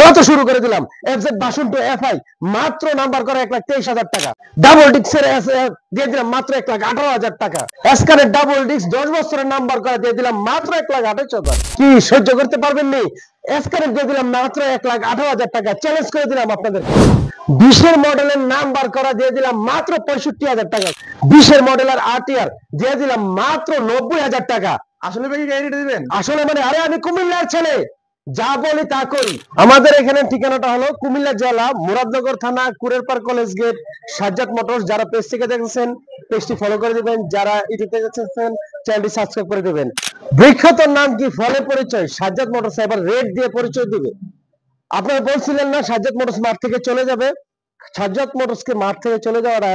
খেলা তো শুরু করে দিলাম। এফজেড ভার্সন 2 এফআই মাত্র নাম্বার করে 1,23,000 টাকা। ডাবল ডিক্সের দিয়ে দিলাম মাত্র 1,18,000 টাকা। এসকারের ডাবল ডিক্স 10 বছরের নাম্বার করে দিয়ে দিলাম মাত্র 1,28,000। কি সহ্য করতে পারবেন নি? এসকারের দিয়ে দিলাম মাত্র 1,18,000 টাকা। চ্যালেঞ্জ করে দিলাম আপনাদেরকে। 20 মডেলের নাম্বার করা দিয়ে দিলাম মাত্র 65,000 টাকা। 20 মডেলের আরটিআর দিয়ে দিলাম মাত্র 90,000 টাকা। আসলে ভাই গাড়ি দিবেন? আসলে মানে আরে আমি কুমিল্লার ছেলে, যা বলি তা করি। আমাদের এখানে ঠিকানাটা হলো কুমিল্লা জেলা মুরাদনগর থানা Kurerpar college gate, Sajjad Motors. যারা পেজ থেকে দেখছেন পেজটি ফলো করে দিবেন, যারা ইউটিউব থেকে দেখছেন চ্যানেলটি সাবস্ক্রাইব করে দিবেন। বিখ্যাত নাম কি ফলে পরিচয় সাজ্জাদ মোটরস, এবার রেট দিয়ে পরিচয় দিবে। আপনারা বলছিলেন না সাজ্জাদ মোটরস মাঠ থেকে চলে যাবে। সাজ্জাদ মোটরস কে মাঠ থেকে চলে যাওয়াটা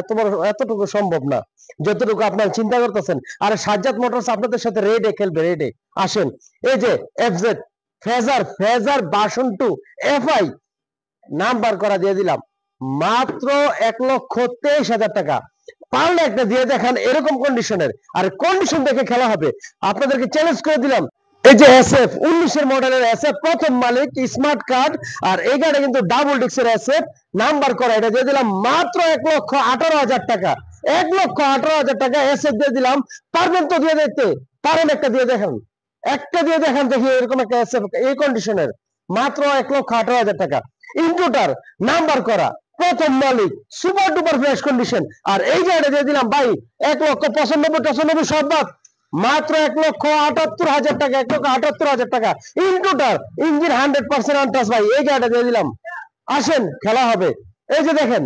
এতটুকু সম্ভব না যতটুকু আপনারা চিন্তা করতেছেন। আর সাজ্জাদ মোটরস আপনাদের সাথে রেডে খেলবে, রেডে। আসেন, এই যে FZ phasor version 2 FI number করা দিয়ে দিলাম মাত্র 1,23,000 টাকা। পারলে একটা দিয়ে দেখান এরকম কন্ডিশনের, আর কন্ডিশন দেখে খেলা হবে। আপনাদেরকে চ্যালেঞ্জ করে দিলাম। এই যে এসএফ 19 মডেলের এসএফ, প্রথম মালিক স্মার্ট কার্ড, আর এই গাড়ি কিন্তু ডাবল ডিক্সের এসএফ নাম্বার করা। এটা দিয়ে দিলাম মাত্র 1,18,000 টাকা। 1,18,000 টাকা এসএফ দিয়ে দিলাম। পারবেন তো দিয়ে দেখতে? পারেন একটা দিয়ে দেখান, একটা দিয়ে দেখান দেখি এরকম একটা এসএফ এই কন্ডিশনের মাত্র 1,18,000 টাকা। ইন্ট্রোটার নাম্বার করা, প্রথম মালিক, সুপার ডুপার ফ্রেশ কন্ডিশন। আর এই গাড়ি দিয়ে দিলাম ভাই 1,95,000 সব বাদ, মাত্র 1,78,000 টাকা। 1,78,000 টাকা ইন্ট্রোটার, ইঞ্জিন 100% আনটাচ ভাই। এই গাড়িটা দিয়ে দিলাম। আসেন খেলা হবে। এই যে দেখেন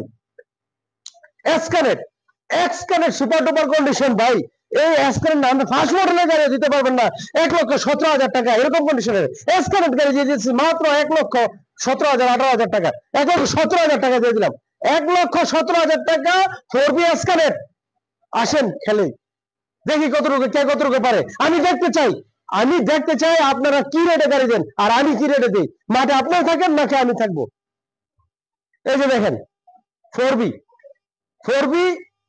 এক্সকানেট সুপার ডুপার কন্ডিশন ভাই। এই এসকানেট নাম ফার্স্ট মডেলের গাড়ি দিতে পারবেন না 1,17,000 টাকা। এরকম কন্ডিশনের এসকানেট গাড়ি দিয়ে দিচ্ছি মাত্র 1,17,000 18,000 টাকা। 1,17,000 টাকা দিয়ে দিলাম। 1,17,000 টাকা 4B এসকানেট। আসেন খেলে দেখি কতটুকু কে কতটুকু পারে। আমি দেখতে চাই আপনারা কি রেটে গাড়ি দেন আর আমি কি রেটে দিই। মাঠে আপনারা থাকেন নাকি আমি থাকবো। এই যে দেখেন 4B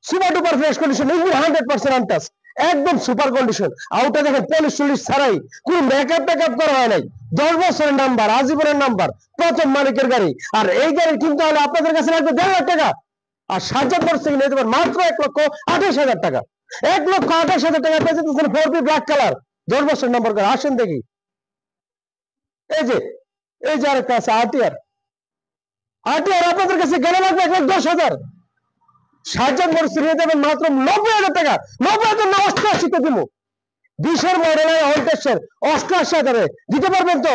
super duper fresh condition, 100% untouch, একদম সুপার কন্ডিশন। আউটটা দেখেন পলিশ টলিশ ছাড়াই, কোন মেকআপ করা হয় নাই। 10 বছরের নাম্বার, আজীবনের নাম্বার, প্রথম মালিকের গাড়ি। আর এই গাড়ি কিনতে হলে আপনাদের কাছে লাগবে 1,50,000 টাকা। আর সাজ্জাদ মোটরস থেকে নিতে পারেন মাত্র 1,28,000 টাকা। 1,28,000 টাকা পেয়ে যেতেছেন 4B ব্ল্যাক কালার, 10 বছরের নাম্বার গাড়ি। আসেন দেখি। এই যে আরেকটা আছে আরটিআর আপনাদের কাছে গেলে লাগবে 1,10,000। সাজ্জাদ মোটরস নিয়ে দেবেন মাত্র 90,000 টাকা। 90,000 না 88 তে দিব। 20 মডেলের অল্টেসের 88,000 দিতে পারবেন তো?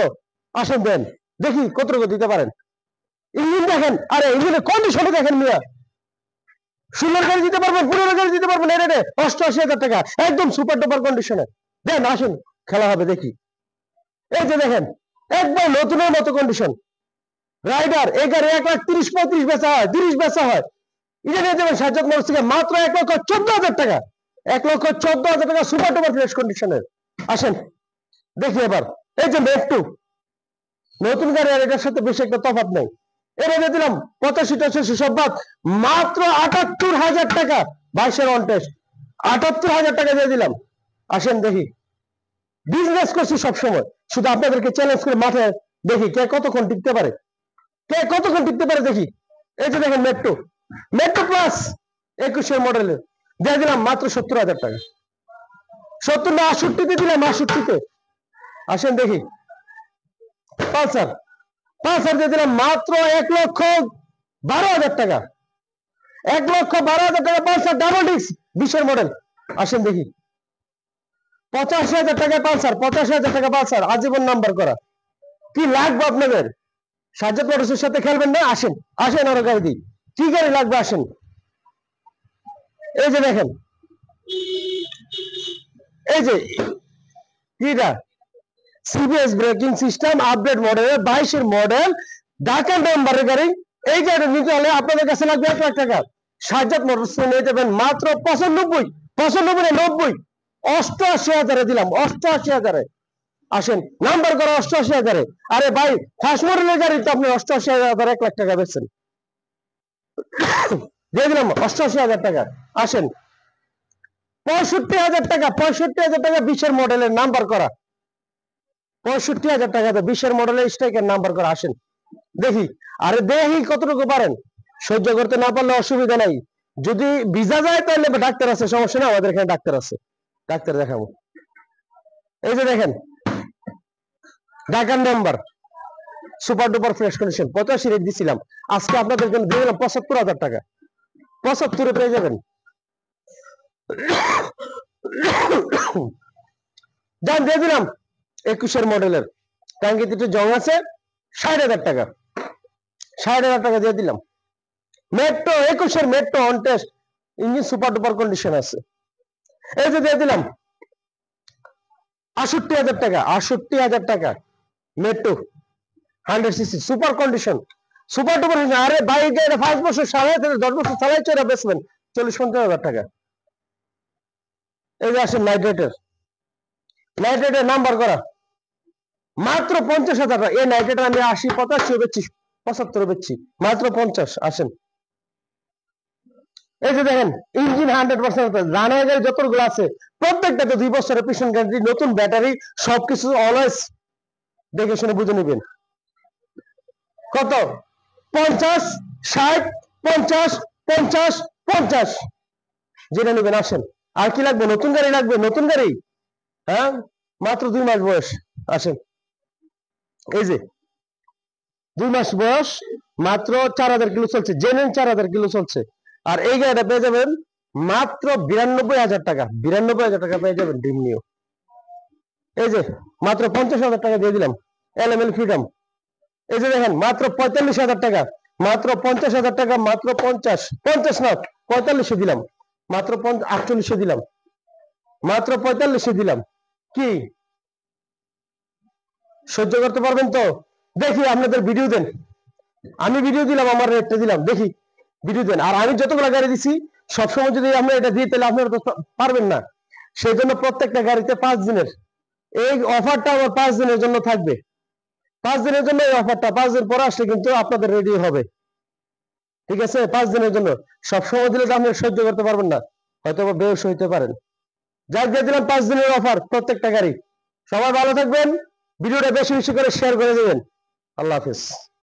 আসেন দেন দেখি কতটুকু দিতে পারেন। ইঞ্জিন দেখেন, আরে ইঞ্জিনের কন্ডিশন দেখেন মিয়া। 16 গাড়ি দিতে পারবেন, 15 গাড়ি দিতে পারবেন। এই রেটে 88,000 টাকা, একদম সুপার ডুপার কন্ডিশনে দেন। আসেন খেলা হবে দেখি। এই যে দেখেন একবার নতুনের মতো কন্ডিশন রাইডার। এই গাড়ি 1,30,35 বেচা হয়, 30 বেচা হয়। এটা নিয়ে দেবেন সাজ্জাদ মোটরস থেকে মাত্র 1,14,000 টাকা। 1,14,000 টাকা সুপার ডুপার ফ্রেশ কন্ডিশনের। আসেন দেখি এবার। এই যে মেট্রো নতুন গাড়ি, আর এটার সাথে বেশি একটা তফাৎ নেই। এটা দিয়ে দিলাম 85 সব বাদ মাত্র 78,000 টাকা। 22 অন টেস্ট 78,000 টাকা দিয়ে দিলাম। আসেন দেখি। বিজনেস করছি সবসময়, শুধু আপনাদেরকে চ্যালেঞ্জ করে মাঠে দেখি কে কতক্ষণ টিকতে পারে, দেখি। এই যে দেখেন মেট্রো প্লাস 21 মডেলের দিয়ে দিলাম মাত্র 70,000 টাকা। 70 না 68 তে দিলাম, 68 তে। আসেন দেখি। পালসার দিয়ে দিলাম মাত্র 1,12,000 টাকা। 1,12,000 টাকা পালসার ডাবল ডিস্ক 20 মডেল। আসেন দেখি। 85,000 টাকা পালসার, 85,000 টাকা পালসার, আজীবন নাম্বার করা। কি লাগবে আপনাদের? সাজ্জাদ মোটরসের সাথে খেলবেন না? আসেন আরো গাড়ি দিই। কি গাড়ি লাগবে আসেন। এই যে দেখেন, এই যে কিটা সিবিএস ব্রেকিং সিস্টেম আপডেট মডেলের 22 মডেল ঢাকা নাম্বারের গাড়ি। এই গাড়ি নিতে হলে আপনাদের কাছে লাগবে 1,00,000 টাকা। সাজ্জাদ মোটরস নিয়ে যাবেন মাত্র 95 90 88,000 দিলাম। 88,000 আসেন নাম্বার করা 88,000। আরে ভাই ফার্স্ট মডেলের গাড়ি তো আপনি 88,000 1,00,000 টাকা বেচছেন। দিয়ে দিলাম 88,000 টাকা। আসেন 65,000 টাকা। 65,000 টাকা 20 মডেলের নাম্বার করা। 65,000 টাকা 20 মডেলের স্ট্রাইকের নাম্বার করা। আসেন দেখি, আরে দেখি কতটুকু পারেন। সহ্য করতে না পারলে অসুবিধা নাই, যদি ভিজা যায় তাহলে ডাক্তার আছে, সমস্যা না, আমাদের এখানে ডাক্তার আছে, ডাক্তার দেখাবো। এই যে দেখেন ঢাকার number, super duper fresh condition, 85 rate দিছিলাম, আজকে আপনাদের জন্য দিয়ে দিলাম 75,000 টাকা, 75 পেয়ে যাবেন। দাম দিয়ে দিলাম 21 মডেলের, টাঙ্কিতে একটু জং আছে, 60,000 টাকা, 60,000 টাকা দিয়ে দিলাম। Metro 21 metro on test, engine super duper condition আছে। এই যে দিয়ে দিলাম 68,000 টাকা, 68,000 টাকা metro 100 CC super condition, super duper. আরে বাইক 5 বছর 10 বছর চালাইছে, এটা বেচবেন 40-50,000 টাকা। এই যে আসেন নাইট্রেটের, নাইট্রেটের নাম্বার করা মাত্র 50,000 টাকা। এই নাইট্রেট আমি 80, 85 বেচছি, 75 বেচছি, মাত্র 50। আসেন এই যে দেখেন ইঞ্জিন 100% রানা গাড়ি যতগুলো আছে প্রত্যেকটাতে 2 বছরের পিছন গ্যারান্টি, নতুন ব্যাটারি, সবকিছু অলওয়েজ দেখে শুনে বুঝে নেবেন। কত? 50, 60, 50, 50, 50 যেটা নেবেন। আসেন, আর কি লাগবে? নতুন গাড়ি লাগবে, নতুন গাড়ি, হ্যাঁ মাত্র 2 মাস বয়স। আসেন এই যে 2 মাস বয়স, মাত্র 4,000 কিলো চলছে, জেনুইন 4,000 কিলো চলছে। আর এই গাড়িটা পেয়ে যাবেন মাত্র 92,000 টাকা, 92,000 টাকা পেয়ে যাবেন ডিম নিউ। এই যে মাত্র 50,000 টাকা দিয়ে দিলাম এলএমএল ফ্রিডম। এই যে দেখেন মাত্র 45,000 টাকা, মাত্র 50,000 টাকা, মাত্র 50 না 45 দিলাম, মাত্র 48 দিলাম, মাত্র 45 দিলাম। কি সহ্য করতে পারবেন তো? দেখি আপনাদের ভিডিও দেন, আমি ভিডিও দিলাম, আমার রেটটা দিলাম, দেখি ভিডিও দেন। আর আমি যতগুলো গাড়ি দিছি সবসময় যদি আমরা এটা দিই তাহলে আপনারা তো পারবেন না, সেই জন্য প্রত্যেকটা গাড়িতে 5 দিনের এই অফারটা আমার 5 দিনের জন্য থাকবে, 5 দিনের জন্য এই অফারটা। 5 দিন পরে আসলে কিন্তু আপনাদের রেডি হবে, ঠিক আছে? 5 দিনের জন্য, সবসময় দিলে তো আপনি সহ্য করতে পারবেন না, হয়তো বেশ হইতে পারেন। যাই দিয়ে দিলাম 5 দিনের অফার প্রত্যেকটা গাড়ি। সবাই ভালো থাকবেন, ভিডিওটা বেশি বেশি করে শেয়ার করে দেবেন। আল্লাহ হাফেজ।